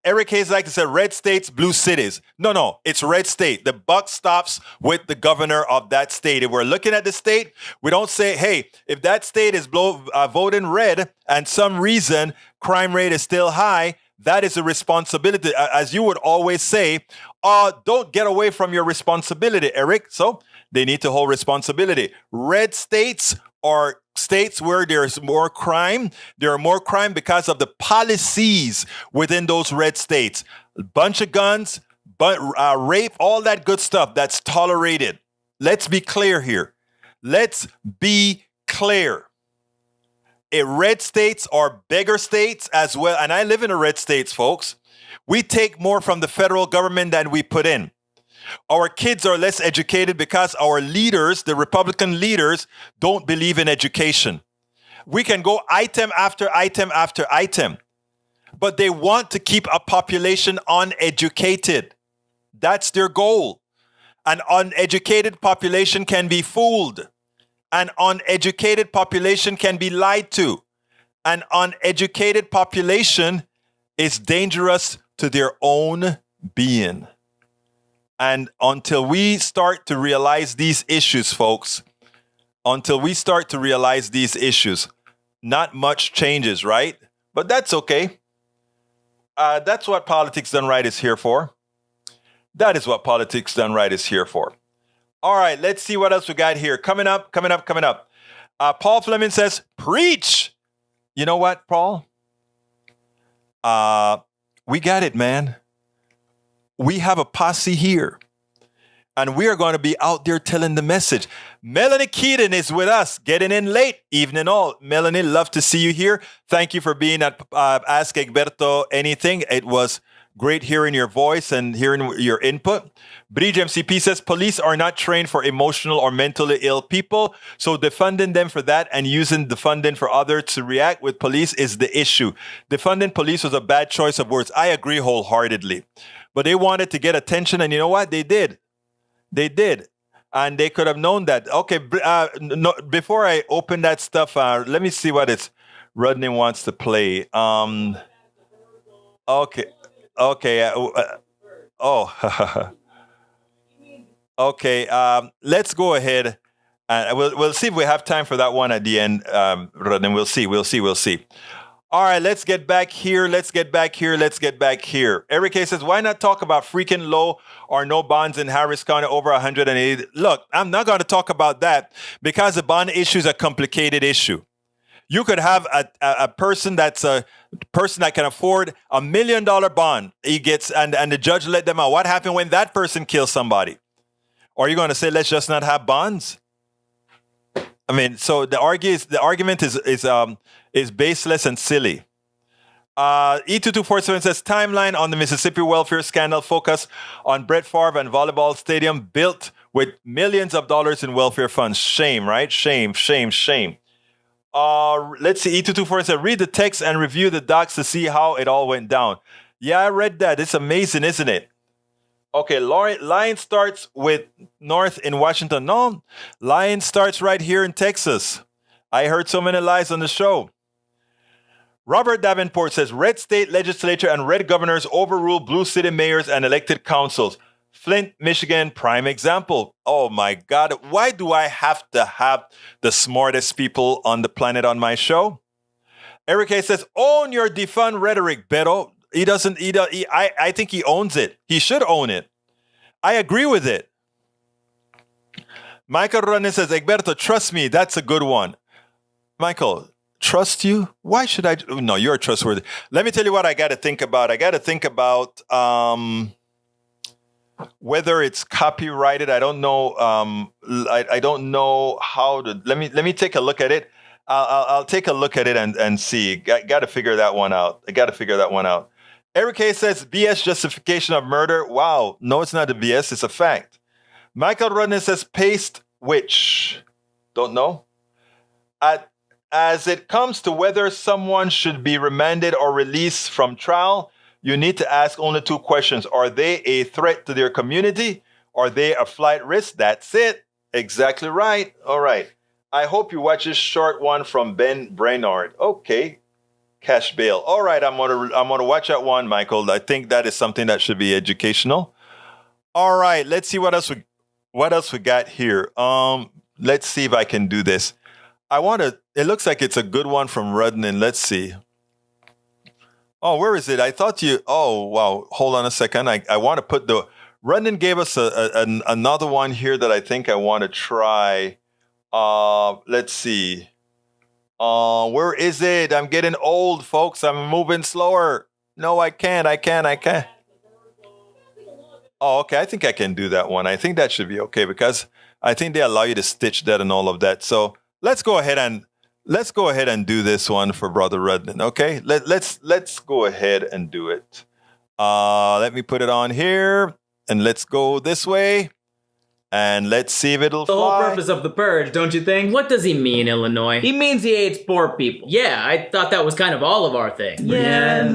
Eric Hayes like to say red states, blue cities. No, it's red state. The buck stops with the governor of that state. If we're looking at the state, we don't say, hey, if that state is voting red and some reason crime rate is still high, that is a responsibility. As you would always say, don't get away from your responsibility, Eric. So they need to hold responsibility. Red states are states where there's more crime. There are more crime because of the policies within those red states. A bunch of guns, rape, all that good stuff that's tolerated. Let's be clear here. Let's be clear. Red states are bigger states as well. And I live in a red states, folks. We take more from the federal government than we put in. Our kids are less educated because our leaders, the Republican leaders, don't believe in education. We can go item after item after item, but they want to keep a population uneducated. That's their goal. An uneducated population can be fooled. An uneducated population can be lied to. An uneducated population is dangerous to their own being. And until we start to realize these issues, folks, until we start to realize these issues, not much changes, right? But that's okay. That's what Politics Done Right is here for. That is what Politics Done Right is here for. All right, let's see what else we got here. Coming up. Paul Fleming says, preach. You know what, Paul? We got it, man. We have a posse here. And we are going to be out there telling the message. Melanie Keaton is with us, getting in late, evening all. Melanie, love to see you here. Thank you for being at Ask Egberto Anything. It was great hearing your voice and hearing your input. Bridge MCP says, police are not trained for emotional or mentally ill people, so defunding them for that and using defunding for others to react with police is the issue. Defunding police was a bad choice of words. I agree wholeheartedly. But they wanted to get attention, and you know what? They did. They did. And they could have known that. Okay, no, before I open that stuff, let me see what it's Rodney wants to play. Okay. Okay. Let's go ahead. We'll see if we have time for that one at the end, Rodney. We'll see. All right, let's get back here. Eric A says, why not talk about freaking low or no bonds in Harris County over 180? Look, I'm not going to talk about that because the bond issue is a complicated issue. You could have a person that can afford $1 million bond. He gets, and the judge let them out. What happened when that person kills somebody? Or are you going to say, let's just not have bonds? I mean, so the argument is baseless and silly. E2247 says, timeline on the Mississippi welfare scandal focus on Brett Favre and volleyball stadium built with millions of dollars in welfare funds. Shame, right? Shame. Let's see. E2247 says, read the text and review the docs to see how it all went down. Yeah, I read that. It's amazing, isn't it? Okay, Lion starts with North in Washington. No, Lion starts right here in Texas. I heard so many lies on the show. Robert Davenport says, red state legislature and red governors overrule blue city mayors and elected councils. Flint, Michigan, prime example. Oh my God, why do I have to have the smartest people on the planet on my show? Eric A says, own your defund rhetoric, Beto. I think he owns it. He should own it. I agree with it. Michael Ronin says, Egberto, trust me. That's a good one. Michael, trust you? Why should I? No, you're trustworthy. Let me tell you what I got to think about. I got to think about whether it's copyrighted. I don't know. I don't know how to. Let me take a look at it. I'll take a look at it and see. Got to figure that one out. Eric A says, BS justification of murder. Wow. No, it's not a BS. It's a fact. Michael Rodney says, paste which? Don't know. As it comes to whether someone should be remanded or released from trial, you need to ask only two questions. Are they a threat to their community? Are they a flight risk? That's it. Exactly right. All right. I hope you watch this short one from Ben Brainard. Okay. Cash bail. All right, I'm gonna watch that one, Michael. I think that is something that should be educational. All right, let's see what else we got here. Let's see if I can do this. It looks like it's a good one from Rudnin. Let's see. Oh, where is it? Oh, wow. Hold on a second. I want to put Rudnin gave us another one here that I think I want to try. Let's see. Where is it? I'm getting old, folks. I'm moving slower. No, I can't. Oh, okay. I think I can do that one. I think that should be okay because I think they allow you to stitch that and all of that. So let's go ahead and do this one for Brother Rudnin. Okay. Let's go ahead and do it. Let me put it on here and let's go this way. And let's see if it'll The whole fly. purpose of the purge, don't you think? What does he mean, Illinois? He means he hates poor people. Yeah, I thought that was kind of all of our thing. Yeah,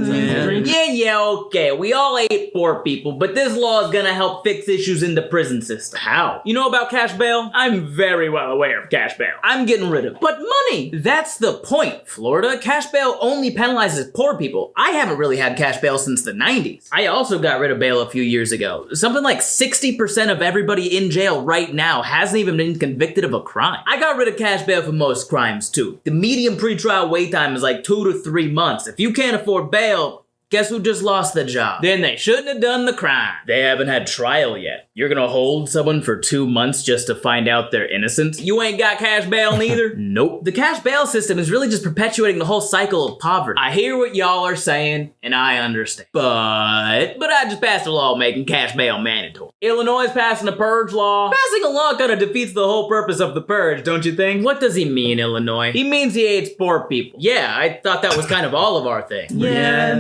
okay. We all hate poor people, but this law is gonna help fix issues in the prison system. How? You know about cash bail? I'm very well aware of cash bail. I'm getting rid of it. But money! That's the point, Florida. Cash bail only penalizes poor people. I haven't really had cash bail since the 90s. I also got rid of bail a few years ago. Something like 60% of everybody in jail right now hasn't even been convicted of a crime. I got rid of cash bail for most crimes too. The median pretrial wait time is like 2 to 3 months. If you can't afford bail, guess who just lost the job? Then they shouldn't have done the crime. They haven't had trial yet. You're gonna hold someone for 2 months just to find out they're innocent? You ain't got cash bail neither? Nope. The cash bail system is really just perpetuating the whole cycle of poverty. I hear what y'all are saying, and I understand. But I just passed a law making cash bail mandatory. Illinois is passing a purge law. Passing a law kinda defeats the whole purpose of the purge, don't you think? What does he mean, Illinois? He means he hates poor people. Yeah, I thought that was kind of all of our thing. Yeah,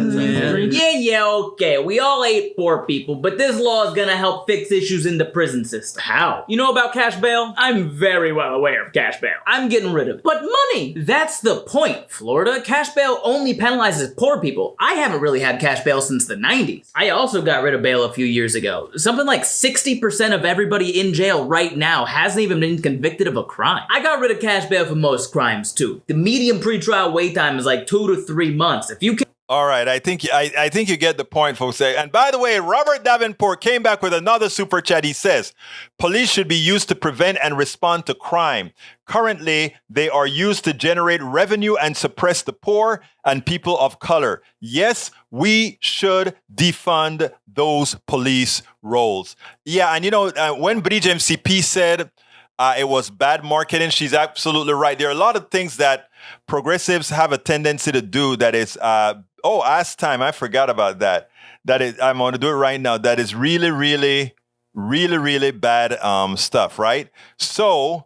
okay. We all hate poor people, but this law is gonna help fix issues in the prison system. How? You know about cash bail? I'm very well aware of cash bail. I'm getting rid of it. But money! That's the point, Florida. Cash bail only penalizes poor people. I haven't really had cash bail since the 90s. I also got rid of bail a few years ago. Something like 60% of everybody in jail right now hasn't even been convicted of a crime. I got rid of cash bail for most crimes too. The median pretrial wait time is like 2 to 3 months. If you can All right, I think you get the point, folks. And by the way, Robert Davenport came back with another super chat. He says, police should be used to prevent and respond to crime. Currently, they are used to generate revenue and suppress the poor and people of color. Yes, we should defund those police roles. Yeah, and when Bridge MCP said it was bad marketing, she's absolutely right. There are a lot of things that progressives have a tendency to do that is ask time. I forgot about that. I'm going to do it right now. That is really, really, really, really bad stuff, right? So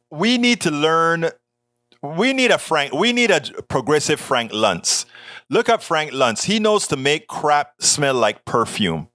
we need to learn. We need a progressive Frank Luntz. Look up Frank Luntz. He knows to make crap smell like perfume.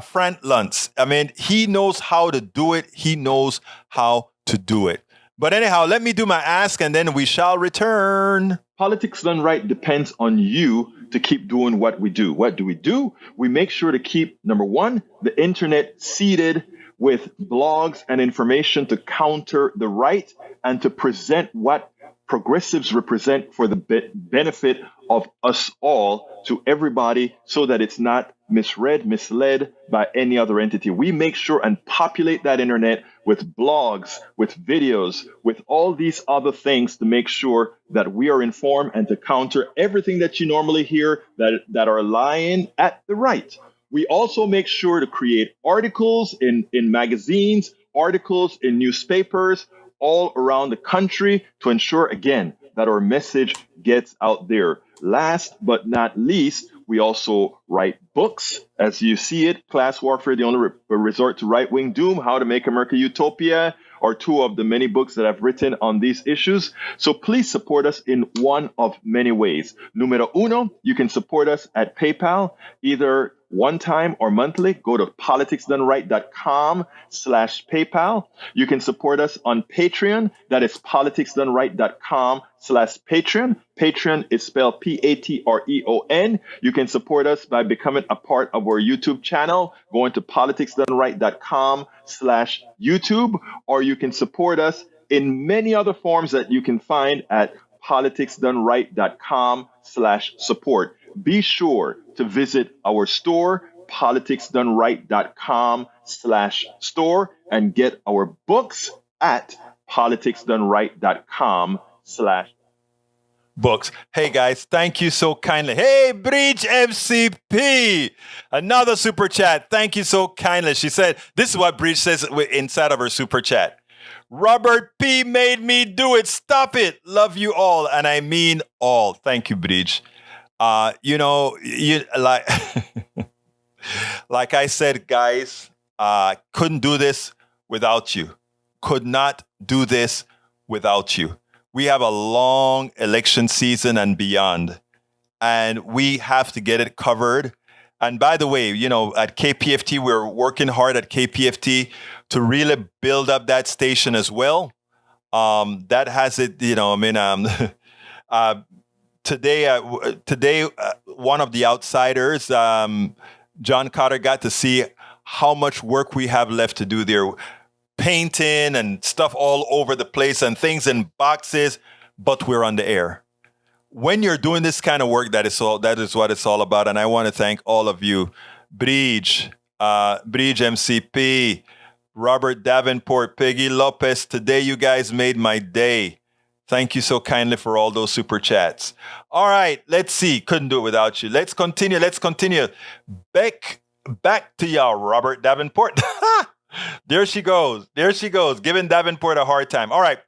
Frank Luntz. I mean, he knows how to do it. He knows how to do it. But anyhow, let me do my ask and then we shall return. Politics Done Right depends on you to keep doing what we do. What do? We make sure to keep, number one, the internet seeded with blogs and information to counter the right and to present what progressives represent for the benefit of us all to everybody so that it's not misled by any other entity. We make sure and populate that internet with blogs, with videos, with all these other things to make sure that we are informed and to counter everything that you normally hear that are lying at the right. We also make sure to create articles in magazines, articles in newspapers all around the country to ensure, again, that our message gets out there. Last but not least, we also write books. As you see it, Class Warfare, the only resort to right-wing doom, How to Make America Utopia, are two of the many books that I've written on these issues. So please support us in one of many ways. Numero uno, you can support us at PayPal, either one time or monthly. Go to politicsdoneright.com/PayPal. You can support us on Patreon. That is politicsdoneright.com/Patreon. Patreon is spelled Patreon. You can support us by becoming a part of our YouTube channel, going to politicsdoneright.com/YouTube, or you can support us in many other forms that you can find at politicsdoneright.com/support. Be sure to visit our store, politicsdoneright.com/store, and get our books at politicsdoneright.com/books. Hey guys, thank you so kindly. Hey, Breach MCP, another super chat. Thank you so kindly. She said, this is what Breach says inside of her super chat. Robert P made me do it. Stop it. Love you all. And I mean all. Thank you, Breach. Like I said, guys, couldn't do this without you. Could not do this without you. We have a long election season and beyond, and we have to get it covered. And by the way, at KPFT, we're working hard at KPFT to really build up that station as well. That has it, today, one of the outsiders, John Cotter, got to see how much work we have left to do there. Painting and stuff all over the place and things in boxes, but we're on the air. When you're doing this kind of work, that is what it's all about. And I want to thank all of you. Bridge MCP, Robert Davenport, Peggy Lopez. Today, you guys made my day. Thank you so kindly for all those super chats. All right, let's see. Couldn't do it without you. Let's continue. Back to y'all, Robert Davenport. There she goes. Giving Davenport a hard time. All right.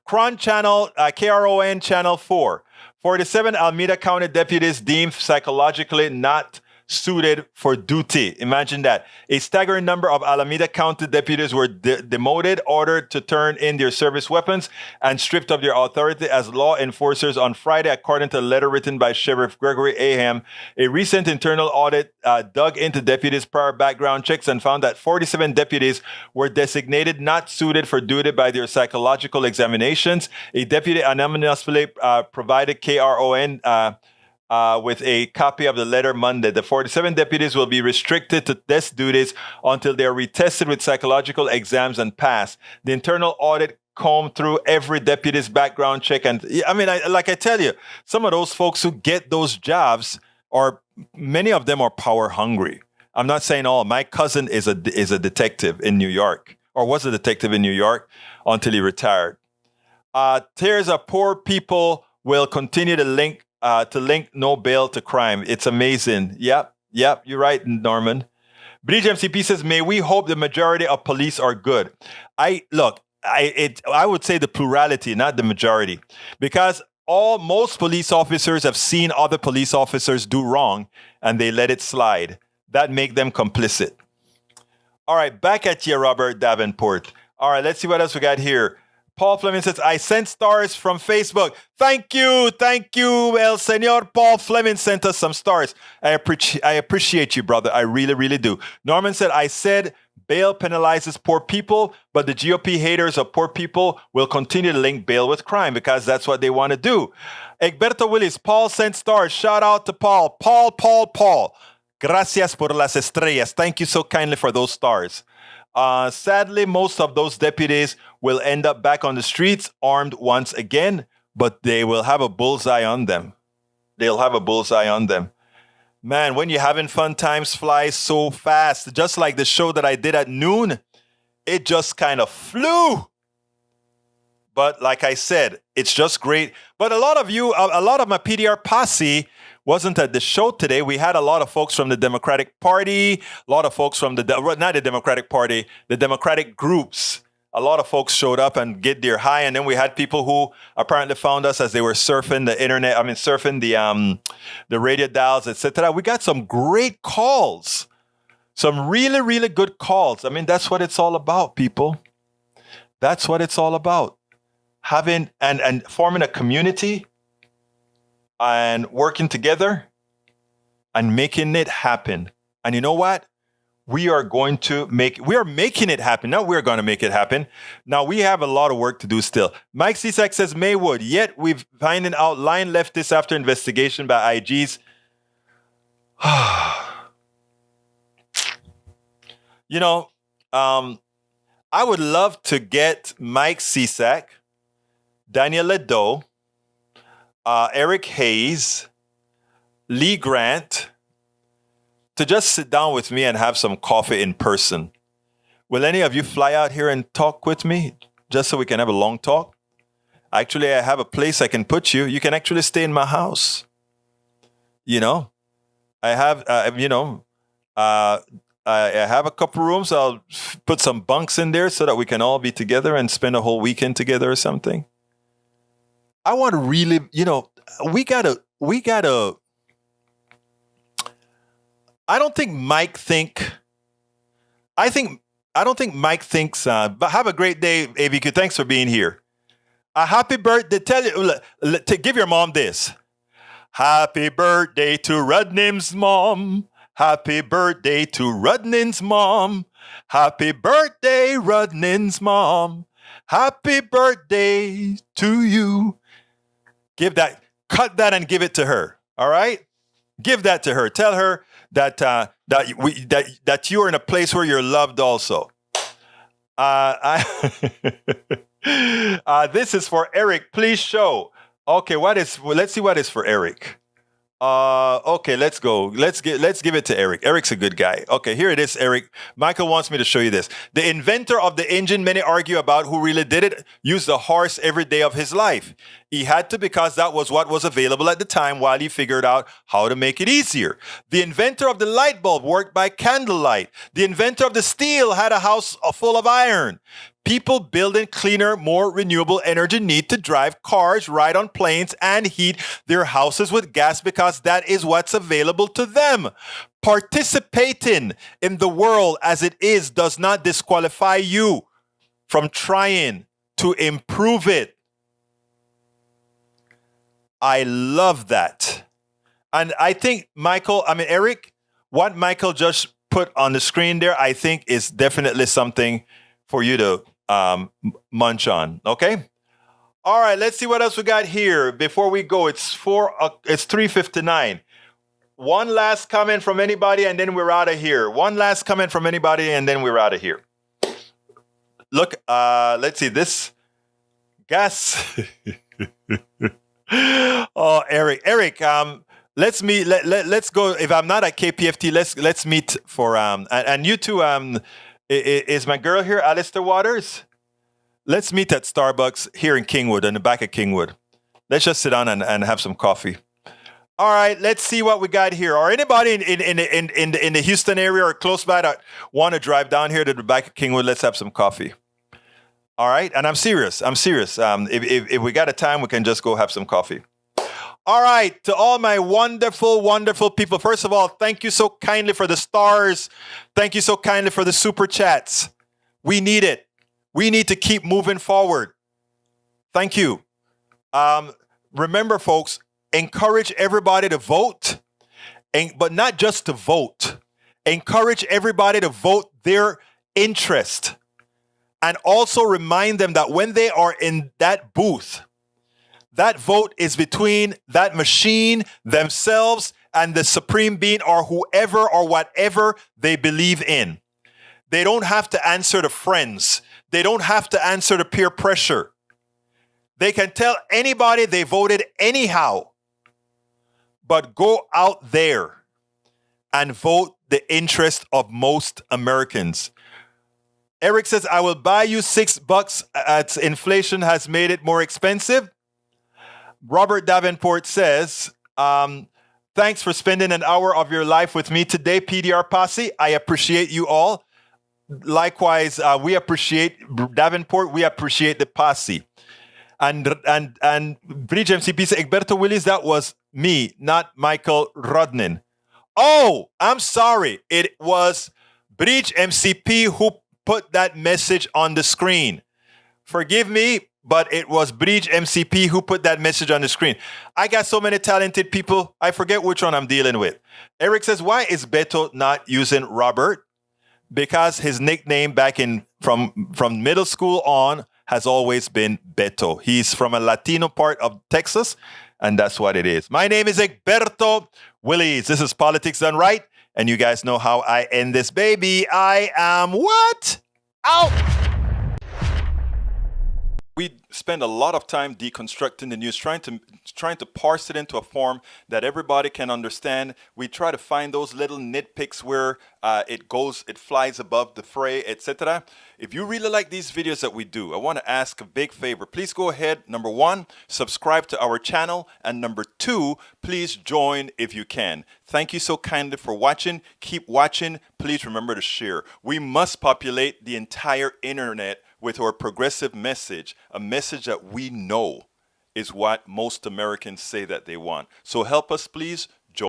KRON channel, KRON channel 4. 47 Alameda County deputies deemed psychologically not suited for duty. Imagine that. A staggering number of Alameda County deputies were demoted, ordered to turn in their service weapons, and stripped of their authority as law enforcers on Friday, according to a letter written by Sheriff Gregory Aham. A recent internal audit dug into deputies' prior background checks and found that 47 deputies were designated not suited for duty by their psychological examinations. A deputy anonymously provided KRON with a copy of the letter Monday. The 47 deputies will be restricted to desk duties until they are retested with psychological exams and pass. The internal audit combed through every deputy's background check. And I tell you, some of those folks who get those jobs many of them are power hungry. I'm not saying all. My cousin is a detective in New York, or was a detective in New York until he retired. Tears of poor people will continue to link no bail to crime. It's amazing. Yep, you're right, Norman. Bridge MCP says, may we hope the majority of police are good. I would say the plurality, not the majority, because most police officers have seen other police officers do wrong and they let it slide. That make them complicit. All right, back at you, Robert Davenport. All right, let's see what else we got here. Paul Fleming says, I sent stars from Facebook. Thank you, El Senor. Paul Fleming sent us some stars. I appreciate you, brother. I really, really do. Norman said, I said bail penalizes poor people, but the GOP haters of poor people will continue to link bail with crime because that's what they want to do. Egberto Willis, Paul sent stars. Shout out to Paul. Paul. Gracias por las estrellas. Thank you so kindly for those stars. Sadly, most of those deputies will end up back on the streets armed once again, but they will have a bullseye on them. Man, when you're having fun, times fly so fast. Just like the show that I did at noon, it just kind of flew. But like I said, it's just great. But a lot of my PDR wasn't at the show today. We had a lot of folks from the Democratic Party, a lot of folks from not the Democratic Party, the Democratic groups. A lot of folks showed up and get their high. And then we had people who apparently found us as they were surfing the internet. Surfing the radio dials, etc. We got some great calls, some really, really good calls. That's what it's all about, people. That's what it's all about. Having and forming a community and working together and making it happen. And you know what? We are making it happen. Now we're going to make it happen. Now we have a lot of work to do still. Mike Cisak says, Maywood, yet we've finding out line leftists after investigation by IGs. I would love to get Mike Cisak, Daniel Ledo, Eric Hayes, Lee Grant, to just sit down with me and have some coffee in person. Will any of you fly out here and talk with me just so we can have a long talk? Actually, I have a place I can put you. You can actually stay in my house. I have, I have a couple rooms. I'll put some bunks in there so that we can all be together and spend a whole weekend together or something. I want to really, we gotta, I don't think Mike thinks, but have a great day, AVQ. Thanks for being here. A happy birthday. Give your mom this. Happy birthday to Rudnim's mom. Happy birthday to Rudnin's mom. Happy birthday, Rudnin's mom. Happy birthday to you. Cut that and give it to her. All right? Give that to her. Tell her that that you are in a place where you're loved also. This is for Eric. Please show. Okay, let's see what is for Eric. Okay, let's go. Let's give it to Eric. Eric's a good guy. Okay, here it is, Eric. Michael wants me to show you this. The inventor of the engine, many argue about who really did it, used a horse every day of his life. He had to because that was what was available at the time while he figured out how to make it easier. The inventor of the light bulb worked by candlelight. The inventor of the steel had a house full of iron. People building cleaner, more renewable energy need to drive cars, ride on planes, and heat their houses with gas because that is what's available to them. Participating in the world as it is does not disqualify you from trying to improve it. I love that. And I think Eric, what Michael just put on the screen there, I think is definitely something for you to munch on. Okay. All right. Let's see what else we got here before we go. It's 3:59. One last comment from anybody, and then we're out of here. One last comment from anybody, and then we're out of here. Look, let's see this gas. Oh, Eric, let's meet. Let's go. If I'm not at KPFT, let's meet for and you two Is my girl here, Alistair Waters? Let's meet at Starbucks here in Kingwood, in the back of Kingwood. Let's just sit down and have some coffee. All right, let's see what we got here. Or anybody in the Houston area or close by that want to drive down here to the back of Kingwood? Let's have some coffee. All right, and I'm serious. If we got a time, we can just go have some coffee. All right, to all my wonderful, wonderful people. First of all, thank you so kindly for the stars. Thank you so kindly for the super chats. We need it. We need to keep moving forward. Thank you. Remember, folks, encourage everybody to vote, but not just to vote. Encourage everybody to vote their interest. And also remind them that when they are in that booth, that vote is between that machine, themselves, and the supreme being or whoever or whatever they believe in. They don't have to answer to friends. They don't have to answer to peer pressure. They can tell anybody they voted anyhow. But go out there and vote the interest of most Americans. Eric says, I will buy you $6 as inflation has made it more expensive. Robert Davenport says, thanks for spending an hour of your life with me today, PDR Posse. I appreciate you all. Likewise, we appreciate Davenport. We appreciate the posse. And Bridge MCP said, Egberto Willis, that was me, not Michael Rodnin. Oh, I'm sorry. It was Bridge MCP who put that message on the screen. Forgive me, but it was Bridge MCP who put that message on the screen. I got so many talented people, I forget which one I'm dealing with. Eric says, why is Beto not using Robert? Because his nickname back from middle school on has always been Beto. He's from a Latino part of Texas, and that's what it is. My name is Egberto Willis. This is Politics Done Right, and you guys know how I end this baby. I am what? Out! We spend a lot of time deconstructing the news, trying to parse it into a form that everybody can understand. We try to find those little nitpicks where it flies above the fray, etc. If you really like these videos that we do, I want to ask a big favor. Please go ahead, number 1, subscribe to our channel, and number 2, please join if you can. Thank you so kindly for watching. Keep watching. Please remember to share. We must populate the entire internet with our progressive message, a message that we know is what most Americans say that they want. So help us, please.